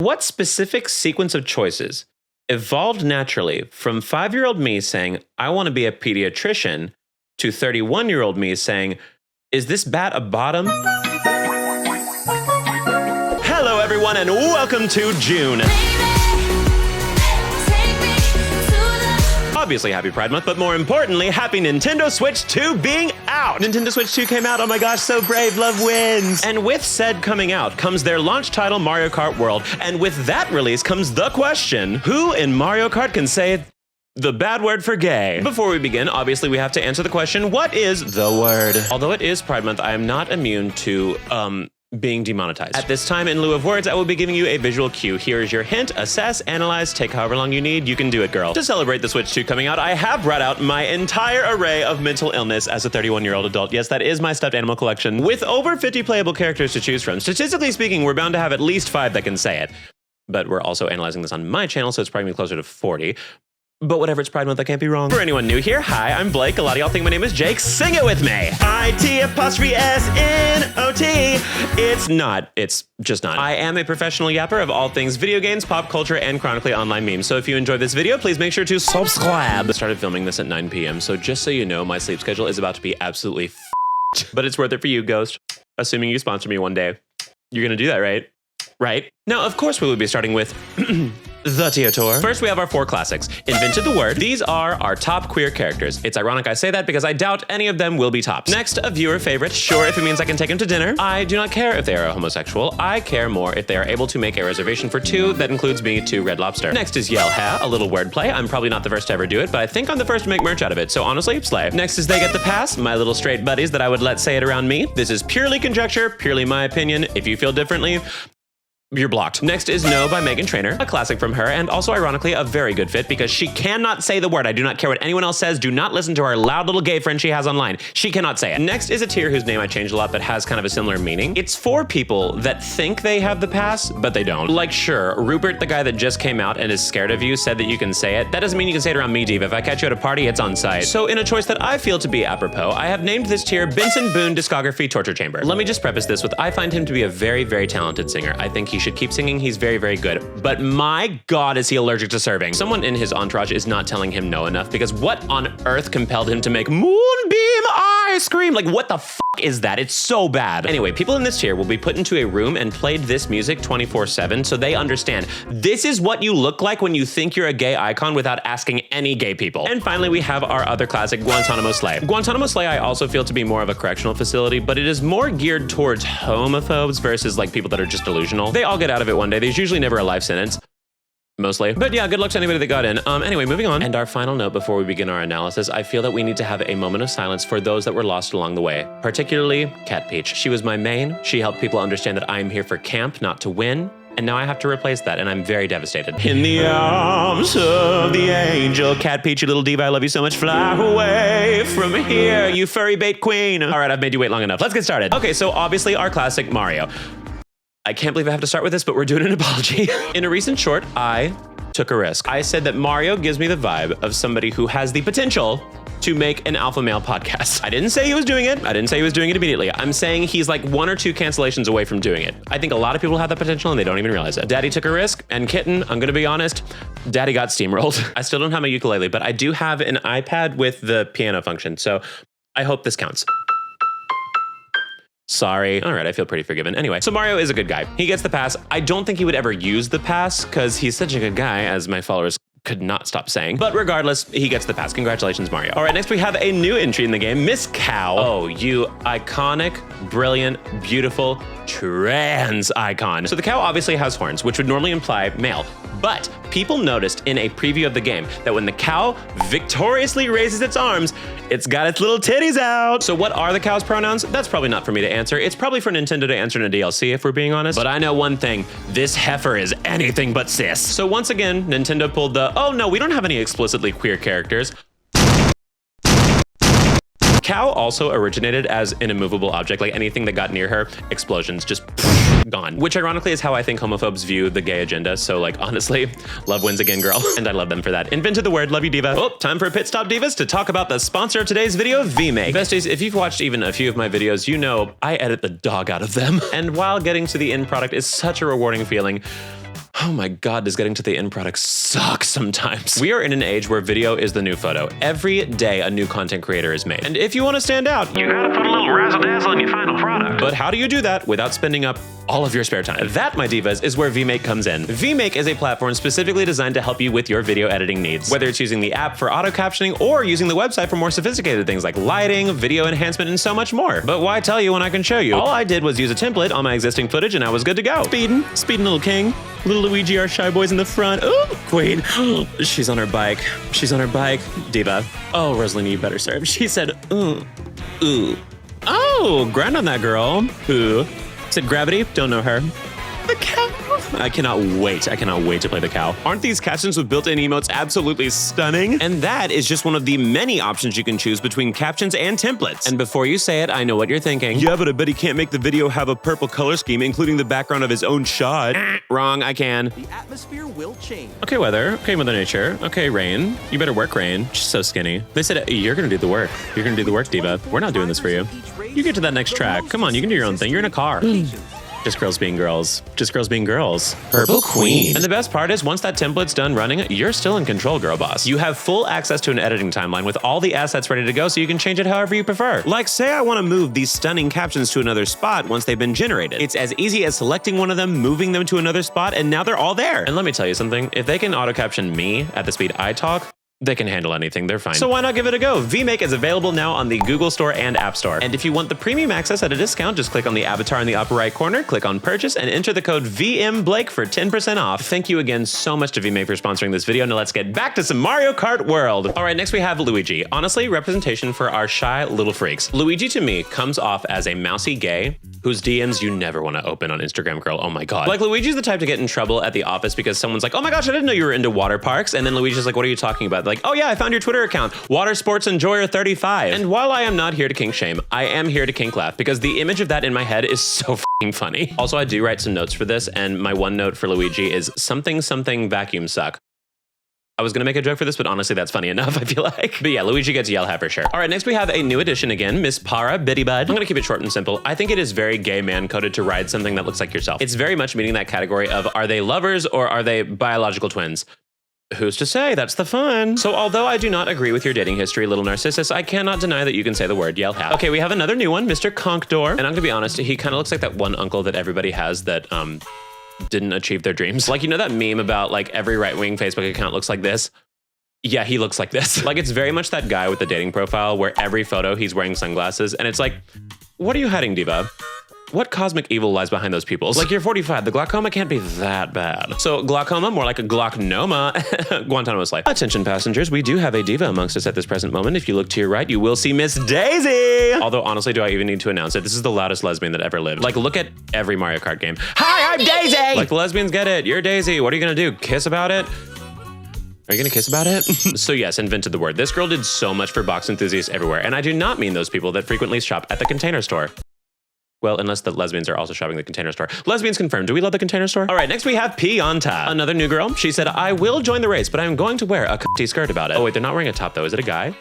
What specific sequence of choices evolved naturally from 5-year-old me saying, I want to be a pediatrician, to 31-year-old me saying, is this bat a bottom? Hello, everyone, and welcome to June. Obviously, happy Pride Month, but more importantly, happy Nintendo Switch 2 being out! Nintendo Switch 2 came out, oh my gosh, so brave, love wins! And with said coming out comes their launch title, Mario Kart World, and with that release comes the question, who in Mario Kart can say the bad word for gay? Before we begin, obviously we have to answer the question, what is the word? Although it is Pride Month, I am not immune to, being demonetized. At this time, in lieu of words, I will be giving you a visual cue. Here is your hint, assess, analyze, take however long you need. You can do it, girl. To celebrate the Switch 2 coming out, I have brought out my entire array of mental illness as a 31-year-old adult. Yes, that is my stuffed animal collection. With over 50 playable characters to choose from, statistically speaking, we're bound to have at least 5 that can say it. But we're also analyzing this on my channel, so it's probably closer to 40. But whatever, it's Pride Month, I can't be wrong. For anyone new here, hi, I'm Blake. A lot of y'all think my name is Jake. Sing it with me. I-T-S-N-O-T. It's not. It's just not. I am a professional yapper of all things video games, pop culture, and chronically online memes. So if you enjoyed this video, please make sure to subscribe. I started filming this at 9 p.m., so just so you know, my sleep schedule is about to be absolutely f***ed. But it's worth it for you, Ghost. Assuming you sponsor me one day. You're gonna do that, right? Right? Now, of course, we will be starting with the tier tour. First, we have our 4 classics. Invented the word. These are our top queer characters. It's ironic I say that because I doubt any of them will be tops. Next, a viewer favorite. Sure, if it means I can take him to dinner. I do not care if they are a homosexual. I care more if they are able to make a reservation for 2 that includes me to Red Lobster. Next is Yell Ha, a little wordplay. I'm probably not the first to ever do it, but I think I'm the first to make merch out of it. So honestly, slay. Next is They Get the Pass, my little straight buddies that I would let say it around me. This is purely conjecture, purely my opinion. If you feel differently, you're blocked. Next is No by Meghan Trainor, a classic from her, and also ironically a very good fit because she cannot say the word. I do not care what anyone else says. Do not listen to her loud little gay friend she has online. She cannot say it. Next is a tier whose name I changed a lot but has kind of a similar meaning. It's for people that think they have the pass, but they don't. Like sure, Rupert, the guy that just came out and is scared of you, said that you can say it. That doesn't mean you can say it around me, Diva. If I catch you at a party, it's on site. So in a choice that I feel to be apropos, I have named this tier Benson Boone Discography Torture Chamber. Let me just preface this with I find him to be a very, very talented singer. I think he should keep singing. He's very, very good. But my God, is he allergic to serving. Someone in his entourage is not telling him no enough because what on earth compelled him to make Moonbeam Ice Cream? Like what the fuck is that? It's so bad. Anyway, people in this tier will be put into a room and played this music 24/7 so they understand this is what you look like when you think you're a gay icon without asking any gay people. And finally, we have our other classic, Guantanamo Slay. Guantanamo Slay I also feel to be more of a correctional facility, but it is more geared towards homophobes versus like people that are just delusional. They all get out of it one day. There's usually never a life sentence. Mostly. But yeah, good luck to anybody that got in. Anyway, moving on. And our final note before we begin our analysis, I feel that we need to have a moment of silence for those that were lost along the way, particularly Cat Peach. She was my main. She helped people understand that I am here for camp, not to win. And now I have to replace that, and I'm very devastated. In the arms of the angel, Cat Peach, you little diva, I love you so much. Fly away from here, you furry bait queen. All right, I've made you wait long enough. Let's get started. Okay, so obviously our classic Mario. I can't believe I have to start with this, but we're doing an apology. In a recent short, I took a risk. I said that Mario gives me the vibe of somebody who has the potential to make an alpha male podcast. I didn't say he was doing it. I didn't say he was doing it immediately. I'm saying he's like 1 or 2 cancellations away from doing it. I think a lot of people have that potential and they don't even realize it. Daddy took a risk, and Kitten, I'm gonna be honest, Daddy got steamrolled. I still don't have my ukulele, but I do have an iPad with the piano function, so I hope this counts. Sorry. All right, I feel pretty forgiven. Anyway, so Mario is a good guy. He gets the pass. I don't think he would ever use the pass because he's such a good guy, as my followers could not stop saying. But regardless, he gets the pass. Congratulations, Mario. All right, next we have a new entry in the game, Miss Cow. Oh, you iconic, brilliant, beautiful, trans icon. So the cow obviously has horns, which would normally imply male. But people noticed in a preview of the game that when the cow victoriously raises its arms, it's got its little titties out. So what are the cow's pronouns? That's probably not for me to answer. It's probably for Nintendo to answer in a DLC if we're being honest. But I know one thing, this heifer is anything but cis. So once again, Nintendo pulled the, oh no, we don't have any explicitly queer characters. Cow also originated as an immovable object, like anything that got near her, explosions, just gone. Which ironically is how I think homophobes view the gay agenda. So like, honestly, love wins again, girl. And I love them for that. Invented the word, love you, diva. Oh, time for a pit stop, divas, to talk about the sponsor of today's video, VMake. Besties, if you've watched even a few of my videos, you know I edit the dog out of them. And while getting to the end product is such a rewarding feeling, Oh my God, does getting to the end product suck sometimes. We are in an age where video is the new photo. Every day a new content creator is made. And if you want to stand out, you gotta put a little razzle dazzle in your final product. But how do you do that without spending up all of your spare time? That, my divas, is where VMake comes in. VMake is a platform specifically designed to help you with your video editing needs. Whether it's using the app for auto captioning or using the website for more sophisticated things like lighting, video enhancement, and so much more. But why tell you when I can show you? All I did was use a template on my existing footage and I was good to go. Speeding little king. Little Luigi, our shy boy's in the front. Ooh, queen. She's on her bike. She's on her bike. Diva. Oh, Rosalina, you better serve. She said, ooh. Oh, grind on that girl. Ooh. Said Gravity, don't know her. The cow. I cannot wait to play the cow. Aren't these captions with built-in emotes absolutely stunning? And that is just one of the many options you can choose between captions and templates. And before you say it, I know what you're thinking. Yeah, but I bet he can't make the video have a purple color scheme, including the background of his own shot. Wrong, I can. The atmosphere will change. Okay, weather. Okay, Mother Nature. Okay, Rain. You better work, Rain. She's so skinny. They said, you're gonna do the work. You're gonna do the work, Diva. We're not doing this for you. You get to that next track. Come on, you can do your own thing. You're in a car. Just girls being girls. Just girls being girls. Purple Queen. And the best part is, once that template's done running, you're still in control, girl boss. You have full access to an editing timeline with all the assets ready to go, so you can change it however you prefer. Like, say I want to move these stunning captions to another spot once they've been generated. It's as easy as selecting one of them, moving them to another spot, and now they're all there. And let me tell you something, if they can auto caption me at the speed I talk, they can handle anything, they're fine. So why not give it a go? VMake is available now on the Google Store and App Store. And if you want the premium access at a discount, just click on the avatar in the upper right corner, click on purchase, and enter the code VMBlake for 10% off. Thank you again so much to VMake for sponsoring this video. Now let's get back to some Mario Kart World. All right, next we have Luigi. Honestly, representation for our shy little freaks. Luigi to me comes off as a mousy gay whose DMs you never want to open on Instagram, girl. Oh my God. Like, Luigi's the type to get in trouble at the office because someone's like, oh my gosh, I didn't know you were into water parks. And then Luigi's like, what are you talking about? Like, oh yeah, I found your Twitter account, Water Sports Enjoyer 35. And while I am not here to kink shame, I am here to kink laugh because the image of that in my head is so f***ing funny. Also, I do write some notes for this, and my one note for Luigi is something vacuum suck. I was gonna make a joke for this, but honestly, that's funny enough, I feel like. But yeah, Luigi gets yell hat for sure. All right, next we have a new addition again, Miss Para Bitty Bud. I'm gonna keep it short and simple. I think it is very gay man coded to ride something that looks like yourself. It's very much meeting that category of, are they lovers or are they biological twins? Who's to say? That's the fun. So although I do not agree with your dating history, little Narcissus, I cannot deny that you can say the word yell hat. Okay, we have another new one, Mr. Conkdor. And I'm gonna be honest, he kind of looks like that one uncle that everybody has that, didn't achieve their dreams. Like, you know that meme about like every right-wing Facebook account looks like this? Yeah, he looks like this. Like, it's very much that guy with the dating profile where every photo he's wearing sunglasses and it's like, what are you hiding, Diva? What cosmic evil lies behind those pupils? Like, you're 45, the glaucoma can't be that bad. So glaucoma, more like a glaucoma. Guantanamo's life. Attention passengers, we do have a diva amongst us at this present moment. If you look to your right, you will see Miss Daisy. Although honestly, do I even need to announce it? This is the loudest lesbian that ever lived. Like, look at every Mario Kart game. Hi, I'm Daisy! Like, the lesbians get it. You're Daisy. What are you gonna do? Kiss about it? Are you gonna kiss about it? So yes, invented the word. This girl did so much for box enthusiasts everywhere, and I do not mean those people that frequently shop at the Container Store. Well, unless the lesbians are also shopping at the Container Store. Lesbians confirmed. Do we love the Container Store? All right, next we have Pianta. Another new girl. She said, I will join the race, but I'm going to wear a cutty skirt about it. Oh wait, they're not wearing a top though. Is it a guy?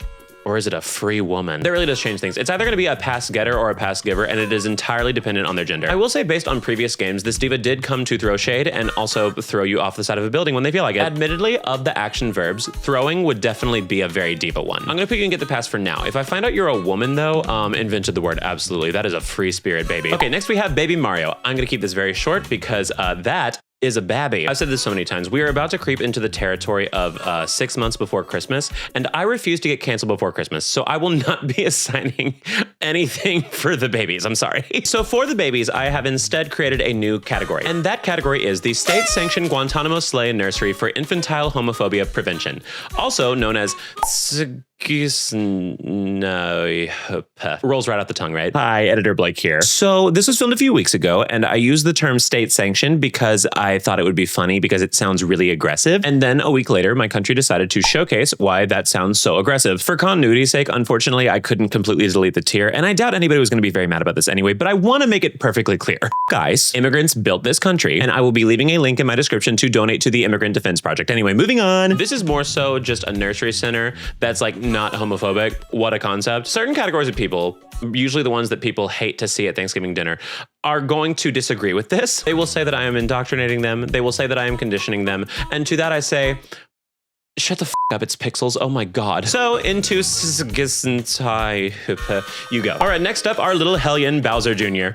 Or is it a free woman? That really does change things. It's either gonna be a pass getter or a pass giver, and it is entirely dependent on their gender. I will say, based on previous games, this diva did come to throw shade and also throw you off the side of a building when they feel like it. Admittedly, of the action verbs, throwing would definitely be a very diva one. I'm gonna pick you and get the pass for now. If I find out you're a woman though, invented the word, absolutely. That is a free spirit, baby. Okay, next we have Baby Mario. I'm gonna keep this very short because that is a babby. I've said this so many times. We are about to creep into the territory of 6 months before Christmas, and I refuse to get canceled before Christmas, so I will not be assigning anything for the babies. I'm sorry. So for the babies, I have instead created a new category, and that category is the state-sanctioned Guantanamo Slay Nursery for Infantile Homophobia Prevention, also known as rolls right out the tongue, right? Hi, Editor Blake here. So this was filmed a few weeks ago, and I used the term state sanctioned because I thought it would be funny because it sounds really aggressive. And then a week later, my country decided to showcase why that sounds so aggressive. For continuity's sake, unfortunately, I couldn't completely delete the tier, and I doubt anybody was going to be very mad about this anyway, but I want to make it perfectly clear. Guys, immigrants built this country, and I will be leaving a link in my description to donate to the Immigrant Defense Project. Anyway, moving on. This is more so just a nursery center that's like not homophobic. What a concept. Certain categories of people, usually the ones that people hate to see at Thanksgiving dinner, are going to disagree with this. They will say that I am indoctrinating them. They will say that I am conditioning them. And to that I say, shut the f up, it's pixels. Oh my God. So into you go. All right, next up, our little hellion Bowser Jr.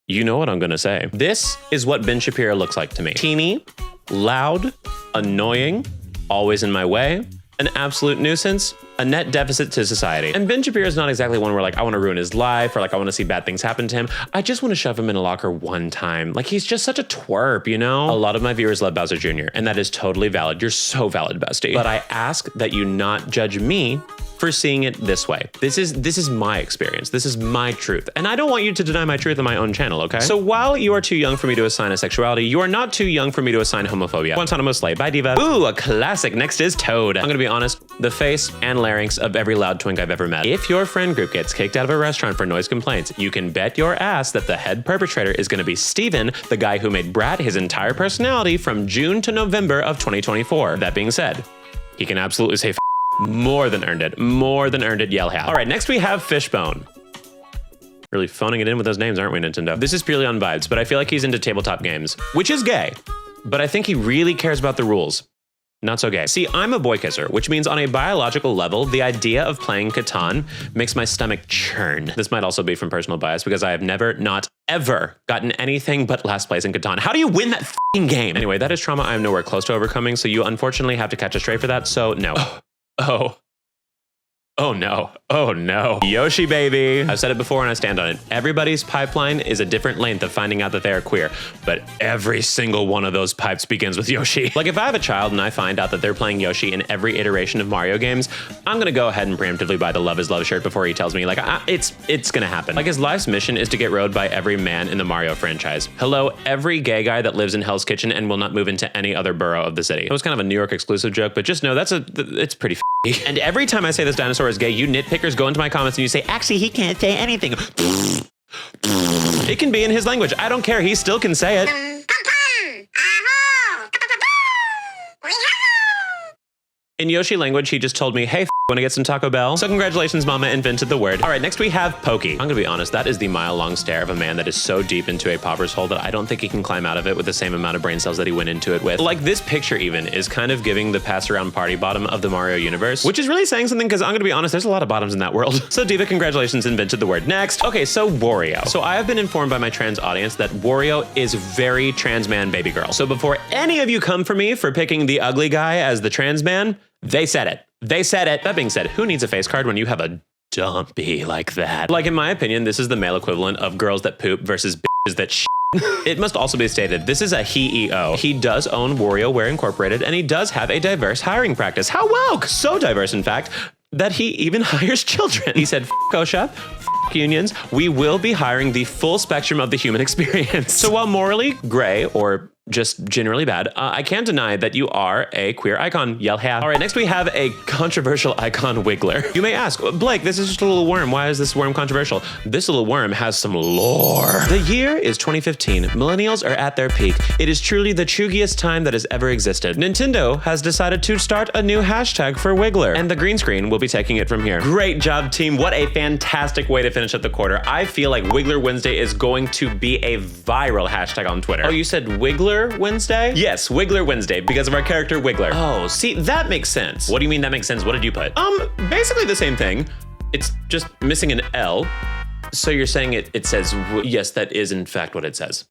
You know what I'm gonna say. This is what Ben Shapiro looks like to me. Teeny, loud, annoying, always in my way, an absolute nuisance, a net deficit to society. And Ben Shapiro is not exactly one where like, I wanna ruin his life or like I wanna see bad things happen to him. I just wanna shove him in a locker one time. Like he's just such a twerp, you know? A lot of my viewers love Bowser Jr. and that is totally valid. You're so valid, bestie. But I ask that you not judge me for seeing it this way. This is my experience. This is my truth. And I don't want you to deny my truth on my own channel, okay? So while you are too young for me to assign a sexuality, you are not too young for me to assign homophobia. Guantanamo Slay, bye diva. Ooh, a classic. Next is Toad. I'm gonna be honest, the face and larynx of every loud twink I've ever met. If your friend group gets kicked out of a restaurant for noise complaints, you can bet your ass that the head perpetrator is gonna be Steven, the guy who made Brat his entire personality from June to November of 2024. That being said, he can absolutely say more than earned it. More than earned it, yell hat. All right, next we have Fishbone. Really phoning it in with those names, aren't we, Nintendo? This is purely on vibes, but I feel like he's into tabletop games, which is gay, but I think he really cares about the rules. Not so gay. See, I'm a boy kisser, which means on a biological level, the idea of playing Catan makes my stomach churn. This might also be from personal bias because I have never, not ever, gotten anything but last place in Catan. How do you win that f***ing game? Anyway, that is trauma I am nowhere close to overcoming, so you unfortunately have to catch a stray for that, so no. Oh no. Oh no. Yoshi baby. I've said it before and I stand on it. Everybody's pipeline is a different length of finding out that they are queer, but every single one of those pipes begins with Yoshi. Like if I have a child and I find out that they're playing Yoshi in every iteration of Mario games, I'm gonna go ahead and preemptively buy the Love is Love shirt before he tells me like, it's gonna happen. Like his life's mission is to get rode by every man in the Mario franchise. Hello, every gay guy that lives in Hell's Kitchen and will not move into any other borough of the city. It was kind of a New York exclusive joke, but just know it's pretty f***y. And every time I say this dinosaur is gay, you nitpickers go into my comments and you say, actually, he can't say anything. It can be in his language. I don't care. He still can say it. In Yoshi language, he just told me, hey, wanna get some Taco Bell? So congratulations, Mama invented the word. All right, next we have Pokey. I'm gonna be honest, that is the mile-long stare of a man that is so deep into a pauper's hole that I don't think he can climb out of it with the same amount of brain cells that he went into it with. Like this picture even is kind of giving the pass-around party bottom of the Mario universe, which is really saying something because I'm gonna be honest, there's a lot of bottoms in that world. So Diva, congratulations, invented the word. Next. Okay, so Wario. So I have been informed by my trans audience that Wario is very trans man baby girl. So before any of you come for me for picking the ugly guy as the trans man, they said it. They said it. That being said, who needs a face card when you have a dumpy like that? Like, in my opinion, this is the male equivalent of girls that poop versus bitches that shit. It must also be stated, this is a he-EO. He does own WarioWare Incorporated, and he does have a diverse hiring practice. How woke? So diverse, in fact, that he even hires children. He said, f*** OSHA, f*** unions, we will be hiring the full spectrum of the human experience. So while morally gray or just generally bad, I can't deny that you are a queer icon. Yell yeah. All right, next we have a controversial icon Wiggler. You may ask, Blake, this is just a little worm. Why is this worm controversial? This little worm has some lore. The year is 2015. Millennials are at their peak. It is truly the chuggiest time that has ever existed. Nintendo has decided to start a new hashtag for Wiggler, and the green screen will be taking it from here. Great job, team. What a fantastic way to finish up the quarter. I feel like Wiggler Wednesday is going to be a viral hashtag on Twitter. Oh, you said Wiggler Wednesday? Yes, Wiggler Wednesday, because of our character Wiggler. Oh, see, that makes sense. What do you mean that makes sense? What did you put? Basically the same thing. It's just missing an L. So you're saying it says, yes, that is in fact what it says.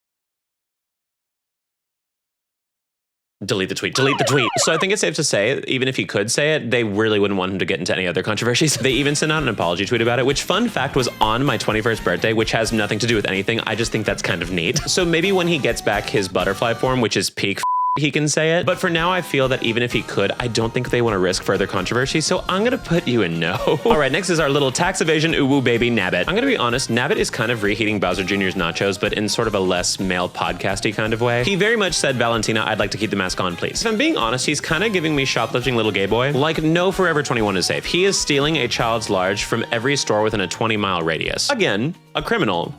Delete the tweet, delete the tweet. So I think it's safe to say, even if he could say it, they really wouldn't want him to get into any other controversies. They even sent out an apology tweet about it, which fun fact was on my 21st birthday, which has nothing to do with anything. I just think that's kind of neat. So maybe when he gets back his butterfly form, which is peak he can say it. But for now, I feel that even if he could, I don't think they want to risk further controversy, so I'm gonna put you in no. All right, next is our little tax evasion uwu baby Nabbit. I'm gonna be honest, Nabbit is kind of reheating Bowser Jr.'s nachos, but in sort of a less male podcasty kind of way. He very much said, Valentina, I'd like to keep the mask on, please. If I'm being honest, he's kind of giving me shoplifting little gay boy. Like, no Forever 21 is safe. He is stealing a child's large from every store within a 20-mile radius. Again, a criminal,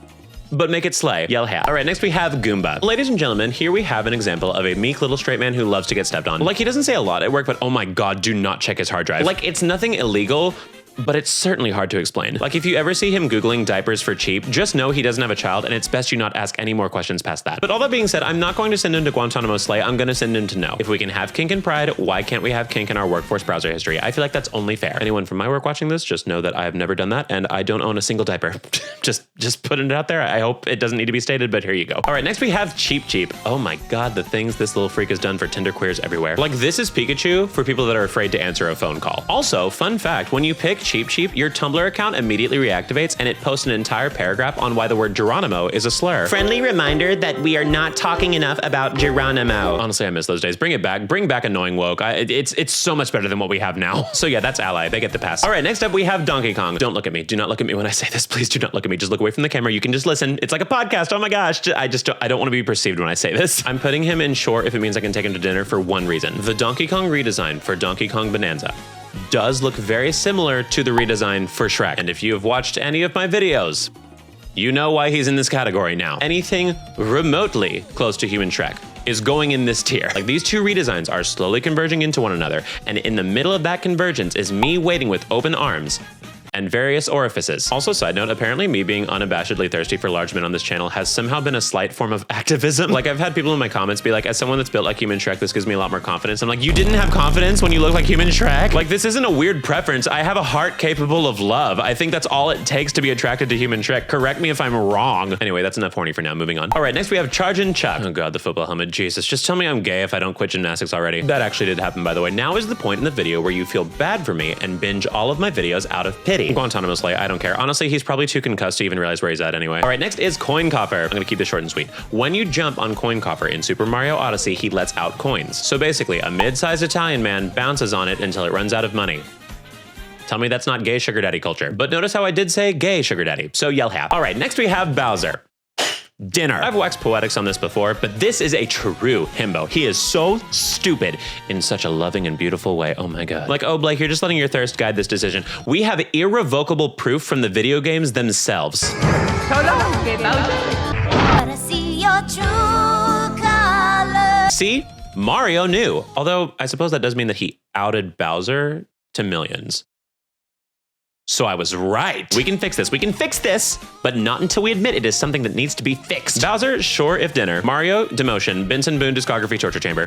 but make it slay. Yell ha. All right, next we have Goomba. Ladies and gentlemen, here we have an example of a meek little straight man who loves to get stepped on. Like, he doesn't say a lot at work, but oh my God, do not check his hard drive. Like, it's nothing illegal, but it's certainly hard to explain. Like, if you ever see him Googling diapers for cheap, just know he doesn't have a child, and it's best you not ask any more questions past that. But all that being said, I'm not going to send him to Guantanamo Slay, I'm gonna send him to No. If we can have kink and pride, why can't we have kink in our workforce browser history? I feel like that's only fair. Anyone from my work watching this, just know that I have never done that, and I don't own a single diaper. just putting it out there. I hope it doesn't need to be stated, but here you go. All right, next we have Cheep Cheep. Oh my God, the things this little freak has done for Tinder queers everywhere. Like, this is Pikachu for people that are afraid to answer a phone call. Also, fun fact, when you pick Cheep Cheep, your Tumblr account immediately reactivates and it posts an entire paragraph on why the word Geronimo is a slur. Friendly reminder that we are not talking enough about Geronimo. Honestly, I miss those days. Bring it back. Bring back annoying woke. It's so much better than what we have now. So yeah, that's Ally. They get the pass. All right, next up we have Donkey Kong. Don't look at me. Do not look at me when I say this. Please do not look at me. Just look away from the camera. You can just listen. It's like a podcast. Oh my gosh. I don't want to be perceived when I say this. I'm putting him in short if it means I can take him to dinner for one reason. The Donkey Kong redesign for Donkey Kong Bonanza does look very similar to the redesign for Shrek. And if you have watched any of my videos, you know why he's in this category now. Anything remotely close to human Shrek is going in this tier. Like, these two redesigns are slowly converging into one another, and in the middle of that convergence is me waiting with open arms and various orifices. Also, side note, apparently me being unabashedly thirsty for large men on this channel has somehow been a slight form of activism. Like, I've had people in my comments be like, as someone that's built like human Shrek, this gives me a lot more confidence. I'm like, you didn't have confidence when you look like human Shrek? Like, this isn't a weird preference. I have a heart capable of love. I think that's all it takes to be attracted to human Shrek. Correct me if I'm wrong. Anyway, that's enough horny for now. Moving on. All right, next we have Chargin' Chuck. Oh God, the football helmet. Jesus, just tell me I'm gay if I don't quit gymnastics already. That actually did happen, by the way. Now is the point in the video where you feel bad for me and binge all of my videos out of pity. Guantanamo Slay, I don't care. Honestly, he's probably too concussed to even realize where he's at anyway. All right, next is Coin Coffer. I'm gonna keep this short and sweet. When you jump on Coin Coffer in Super Mario Odyssey, he lets out coins. So basically, a mid-sized Italian man bounces on it until it runs out of money. Tell me that's not gay sugar daddy culture. But notice how I did say gay sugar daddy, so yell ha. All right, next we have Bowser. Dinner. I've waxed poetics on this before, but this is a true himbo. He is so stupid in such a loving and beautiful way. Oh my God. Like, oh Blake, you're just letting your thirst guide this decision. We have irrevocable proof from the video games themselves. See? Mario knew. Although, I suppose that does mean that he outed Bowser to millions. So I was right. We can fix this. We can fix this, but not until we admit it is something that needs to be fixed. Bowser, sure if dinner. Mario, demotion. Benson Boone, discography, torture chamber.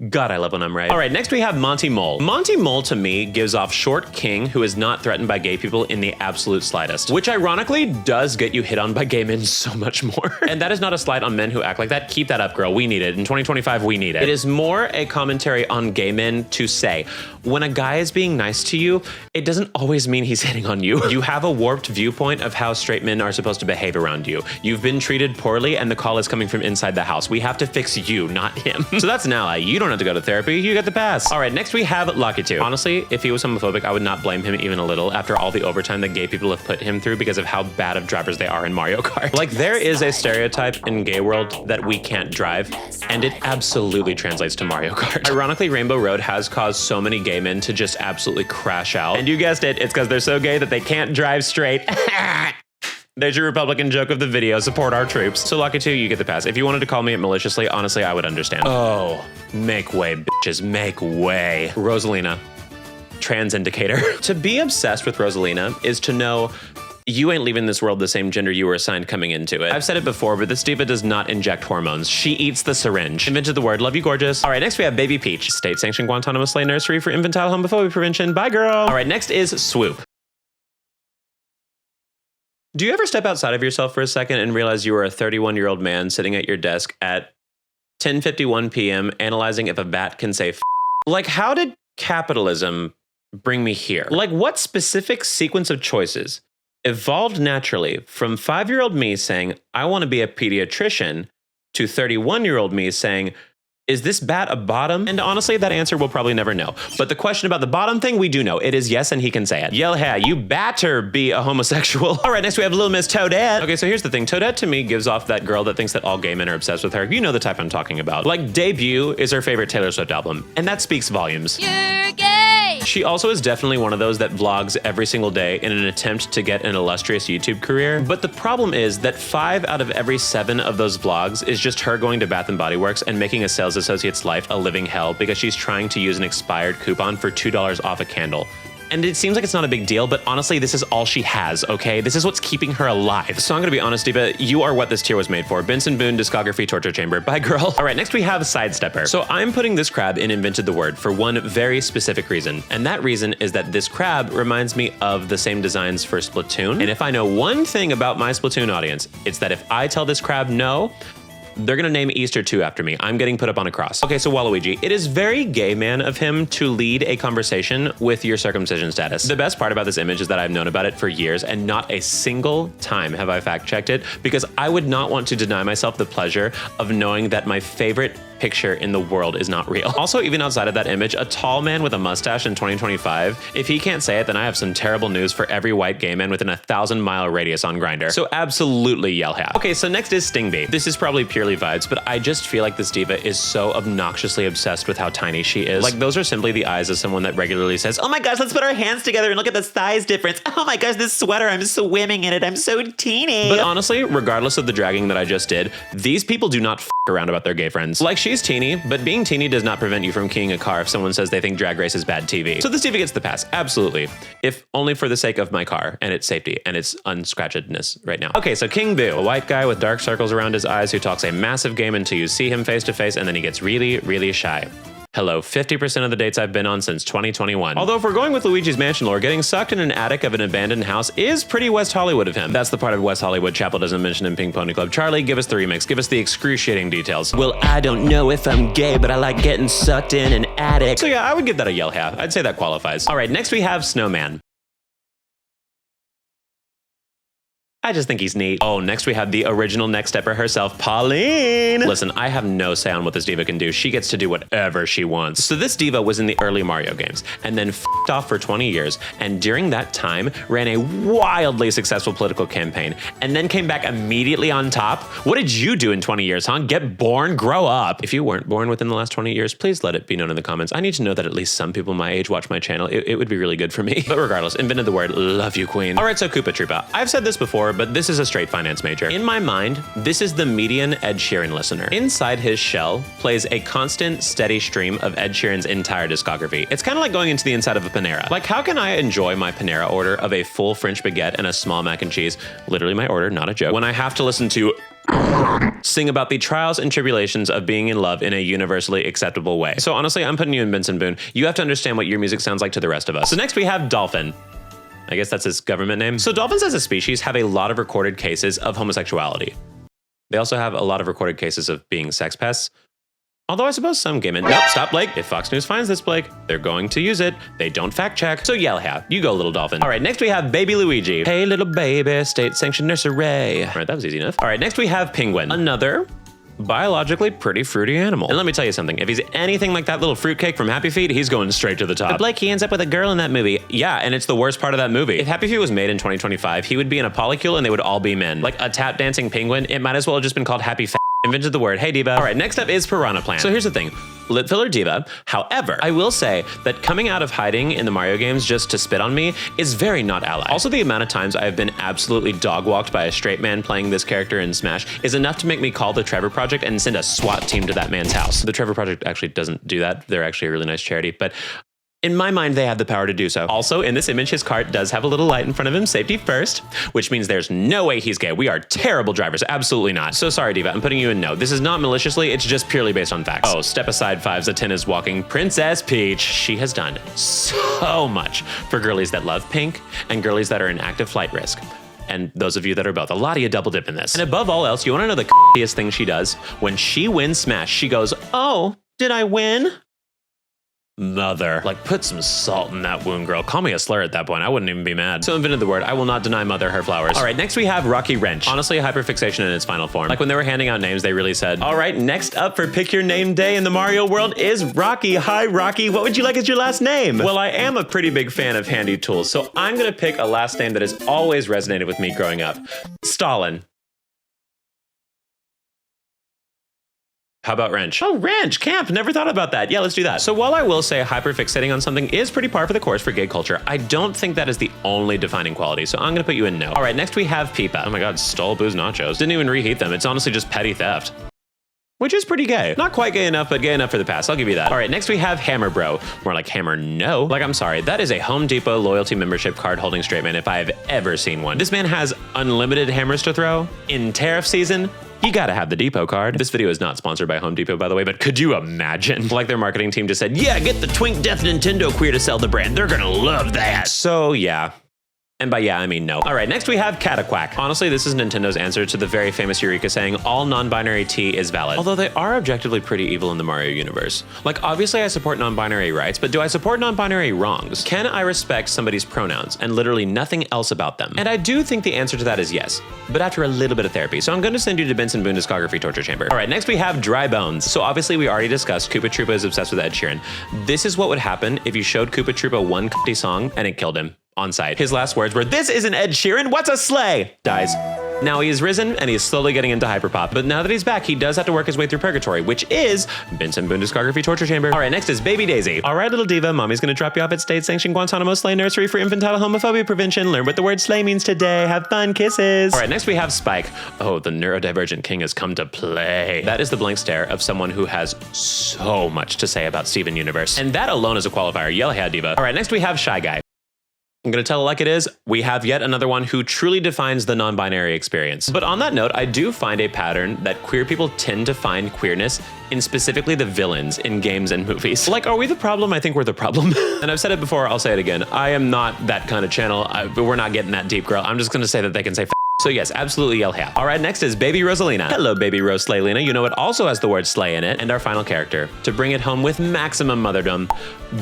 God, I love when I'm right. All right, next we have Monty Mole. Monty Mole, to me, gives off short king who is not threatened by gay people in the absolute slightest, which ironically does get you hit on by gay men so much more. And that is not a slight on men who act like that. Keep that up, girl. We need it. In 2025, we need it. It is more a commentary on gay men to say, when a guy is being nice to you, it doesn't always mean he's hitting on you. You have a warped viewpoint of how straight men are supposed to behave around you. You've been treated poorly and the call is coming from inside the house. We have to fix you, not him. So that's an ally. You don't have to go to therapy. You get the pass. All right, next we have Lucky 2. Honestly, if he was homophobic, I would not blame him even a little after all the overtime that gay people have put him through because of how bad of drivers they are in Mario Kart. Like, there is a stereotype in gay world that we can't drive, and it absolutely translates to Mario Kart. Ironically, Rainbow Road has caused so many gay men to just absolutely crash out. And you guessed it, it's because they're so gay that they can't drive straight. There's your Republican joke of the video. Support our troops. So Lucky 2, you get the pass. If you wanted to call me it maliciously, honestly, I would understand. Oh, make way, bitches, make way. Rosalina, trans indicator. To be obsessed with Rosalina is to know you ain't leaving this world the same gender you were assigned coming into it. I've said it before, but this diva does not inject hormones. She eats the syringe. Invented the word. Love you, gorgeous. All right, next we have Baby Peach. State-sanctioned Guantanamo Slay Nursery for infantile homophobia prevention. Bye, girl. All right, next is Swoop. Do you ever step outside of yourself for a second and realize you are a 31-year-old man sitting at your desk at 10:51 p.m. analyzing if a bat can say f? Like, how did capitalism bring me here? Like, what specific sequence of choices evolved naturally from 5-year-old me saying, I want to be a pediatrician, to 31-year-old me saying, is this bat a bottom? And honestly, that answer we'll probably never know. But the question about the bottom thing, we do know. It is yes, and he can say it. Yell ha, you batter be a homosexual. All right, next we have Little Miss Toadette. Okay, so here's the thing. Toadette to me gives off that girl that thinks that all gay men are obsessed with her. You know the type I'm talking about. Like, Debut is her favorite Taylor Swift album, and that speaks volumes. You're gay! She also is definitely one of those that vlogs every single day in an attempt to get an illustrious YouTube career. But the problem is that 5 out of every 7 of those vlogs is just her going to Bath & Body Works and making a sales associate's life a living hell because she's trying to use an expired coupon for $2 off a candle. And it seems like it's not a big deal, but honestly, this is all she has, okay? This is what's keeping her alive. So I'm gonna be honest, Diva, you are what this tier was made for. Benson Boone, discography, torture chamber. Bye, girl. All right, next we have Sidestepper. So I'm putting this crab in Invented the Word for one very specific reason. And that reason is that this crab reminds me of the same designs for Splatoon. And if I know one thing about my Splatoon audience, it's that if I tell this crab no, they're gonna name Easter 2 after me. I'm getting put up on a cross. Okay, so Waluigi, it is very gay man of him to lead a conversation with your circumcision status. The best part about this image is that I've known about it for years and not a single time have I fact checked it because I would not want to deny myself the pleasure of knowing that my favorite picture in the world is not real. Also, even outside of that image, a tall man with a mustache in 2025, if he can't say it, then I have some terrible news for every white gay man within a 1,000-mile radius on Grindr. So absolutely yell yeah. Okay, so next is Stingbee. This is probably purely vibes, but I just feel like this diva is so obnoxiously obsessed with how tiny she is. Like, those are simply the eyes of someone that regularly says, oh my gosh, let's put our hands together and look at the size difference. Oh my gosh, this sweater, I'm swimming in it. I'm so teeny. But honestly, regardless of the dragging that I just did, these people do not f around about their gay friends. Like, she's teeny, but being teeny does not prevent you from keying a car if someone says they think Drag Race is bad TV. So this diva gets the pass, absolutely. If only for the sake of my car and its safety and its unscratchedness right now. Okay, so King Boo, a white guy with dark circles around his eyes who talks a massive game until you see him face to face and then he gets really, really shy. Hello, 50% of the dates I've been on since 2021. Although if we're going with Luigi's Mansion lore, getting sucked in an attic of an abandoned house is pretty West Hollywood of him. That's the part of West Hollywood Chapel doesn't mention in Pink Pony Club. Charlie, give us the remix. Give us the excruciating details. Well, I don't know if I'm gay, but I like getting sucked in an attic. So yeah, I would give that a yell yeah. I'd say that qualifies. All right, next we have Snowman. I just think he's neat. Oh, next we have the original next stepper herself, Pauline. Listen, I have no say on what this diva can do. She gets to do whatever she wants. So this diva was in the early Mario games and then f***ed off for 20 years. And during that time, ran a wildly successful political campaign and then came back immediately on top. What did you do in 20 years, huh? Get born, grow up. If you weren't born within the last 20 years, please let it be known in the comments. I need to know that at least some people my age watch my channel. It would be really good for me. But regardless, Invented the Word, love you, queen. All right, so Koopa Troopa. I've said this before, but this is a straight finance major. In my mind, this is the median Ed Sheeran listener. Inside his shell plays a constant, steady stream of Ed Sheeran's entire discography. It's kind of like going into the inside of a Panera. Like, how can I enjoy my Panera order of a full French baguette and a small mac and cheese, literally my order, not a joke, when I have to listen to sing about the trials and tribulations of being in love in a universally acceptable way? So honestly, I'm putting you in Benson Boone. You have to understand what your music sounds like to the rest of us. So next we have Dolphin. I guess that's his government name. So dolphins as a species have a lot of recorded cases of homosexuality. They also have a lot of recorded cases of being sex pests. Although I suppose some gay men. Nope, stop, Blake. If Fox News finds this, Blake, they're going to use it. They don't fact check. So yell yeah, you go, little dolphin. All right, next we have Baby Luigi. Hey, little baby, state-sanctioned nursery. All right, that was easy enough. All right, next we have Penguin. Another biologically pretty fruity animal. And let me tell you something, if he's anything like that little fruitcake from Happy Feet, he's going straight to the top. But Blake, he ends up with a girl in that movie. Yeah, and it's the worst part of that movie. If Happy Feet was made in 2025, he would be in a polycule and they would all be men. Like a tap dancing penguin, it might as well have just been called Happy Fat. Invented the Word. Hey, diva. All right, next up is Piranha Plant. So here's the thing. Lip filler diva. However, I will say that coming out of hiding in the Mario games just to spit on me is very not ally. Also, the amount of times I have been absolutely dog walked by a straight man playing this character in Smash is enough to make me call the Trevor Project and send a SWAT team to that man's house. The Trevor Project actually doesn't do that. They're actually a really nice charity, but in my mind, they have the power to do so. Also, in this image, his cart does have a little light in front of him, safety first, which means there's no way he's gay. We are terrible drivers, absolutely not. So sorry, diva, I'm putting you in no. This is not maliciously, it's just purely based on facts. Oh, step aside fives, a 10 is walking. Princess Peach. She has done so much for girlies that love pink and girlies that are in active flight risk. And those of you that are both, a lot of you double dip in this. And above all else, you wanna know the c***iest thing she does? When she wins Smash, she goes, oh, did I win? Mother. Like, put some salt in that wound, girl. Call me a slur at that point. I wouldn't even be mad. So Invented the Word. I will not deny Mother her flowers. All right, next we have Rocky Wrench. Honestly, a hyperfixation in its final form. Like when they were handing out names, they really said, all right, next up for Pick Your Name Day in the Mario world is Rocky. Hi, Rocky. What would you like as your last name? Well, I am a pretty big fan of handy tools, so I'm gonna pick a last name that has always resonated with me growing up. Stalin. How about wrench? Oh, wrench, camp, never thought about that. Yeah, let's do that. So while I will say hyperfixating on something is pretty par for the course for gay culture, I don't think that is the only defining quality, so I'm gonna put you in no. All right, next we have Pipa. Oh my God, stole Boo's nachos. Didn't even reheat them. It's honestly just petty theft. Which is pretty gay. Not quite gay enough, but gay enough for the pass. I'll give you that. All right, next we have Hammer Bro. More like Hammer No. Like, I'm sorry, that is a Home Depot loyalty membership card holding straight man if I have ever seen one. This man has unlimited hammers to throw. In tariff season, you gotta have the Depot card. This video is not sponsored by Home Depot, by the way, but could you imagine? Like their marketing team just said, yeah, get the Twink Death Nintendo queer to sell the brand. They're gonna love that. So yeah. And by yeah, I mean no. All right, next we have Cataquack. Honestly, this is Nintendo's answer to the very famous Eureka saying, all non-binary T is valid. Although they are objectively pretty evil in the Mario universe. Like, obviously I support non-binary rights, but do I support non-binary wrongs? Can I respect somebody's pronouns and literally nothing else about them? And I do think the answer to that is yes, but after a little bit of therapy. So I'm gonna send you to Benson Boone Discography Torture Chamber. All right, next we have Dry Bones. So obviously we already discussed Koopa Troopa is obsessed with Ed Sheeran. This is what would happen if you showed Koopa Troopa one song and it killed him. On site. His last words were, "This isn't Ed Sheeran, what's a sleigh?" Dies. Now he has risen and he's slowly getting into hyperpop, but now that he's back, he does have to work his way through purgatory, which is Benson Boone Discography Torture Chamber. All right, next is Baby Daisy. All right, little diva, mommy's gonna drop you off at state-sanctioned Guantanamo Slay Nursery for infantile homophobia prevention. Learn what the word slay means today. Have fun, kisses. All right, next we have Spike. Oh, the neurodivergent king has come to play. That is the blank stare of someone who has so much to say about Steven Universe. And that alone is a qualifier. Yell yeah, diva. All right, next we have Shy Guy. I'm gonna tell it like it is, we have yet another one who truly defines the non-binary experience. But on that note, I do find a pattern that queer people tend to find queerness in specifically the villains in games and movies. Like, are we the problem? I think we're the problem. And I've said it before, I'll say it again. I am not that kind of channel, but we're not getting that deep, girl. I'm just gonna say that they can say so yes, absolutely yell yeah. All right, next is Baby Rosalina. Hello, Baby Rose Slaylina. You know it also has the word slay in it. And our final character, to bring it home with maximum motherdom,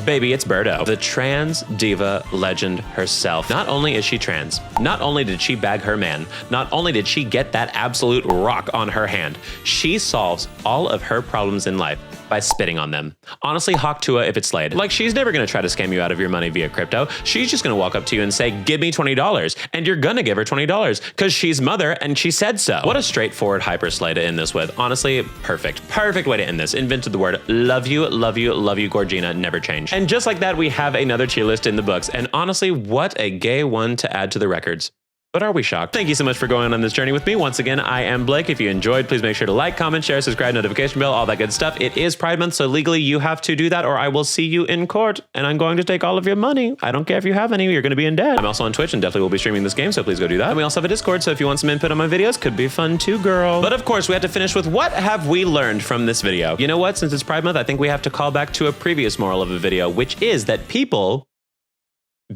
baby, it's Birdo. The trans diva legend herself. Not only is she trans, not only did she bag her man, not only did she get that absolute rock on her hand, she solves all of her problems in life by spitting on them. Honestly, Hawk Tua if it's slayed. Like, she's never gonna try to scam you out of your money via crypto. She's just gonna walk up to you and say, give me $20. And you're gonna give her $20 because she's mother and she said so. What a straightforward hyper slay to end this with. Honestly, perfect. Perfect way to end this. Invented the word love you, love you, love you, Gorgina, never change. And just like that, we have another tier list in the books. And honestly, what a gay one to add to the records. But are we shocked? Thank you so much for going on this journey with me. Once again, I am Blake. If you enjoyed, please make sure to like, comment, share, subscribe, notification bell, all that good stuff. It is Pride Month, so legally you have to do that or I will see you in court and I'm going to take all of your money. I don't care if you have any, you're going to be in debt. I'm also on Twitch and definitely will be streaming this game, so please go do that. And we also have a Discord, so if you want some input on my videos, could be fun too, girl. But of course, we have to finish with what have we learned from this video? You know what? Since it's Pride Month, I think we have to call back to a previous moral of the video, which is that people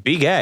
be gay.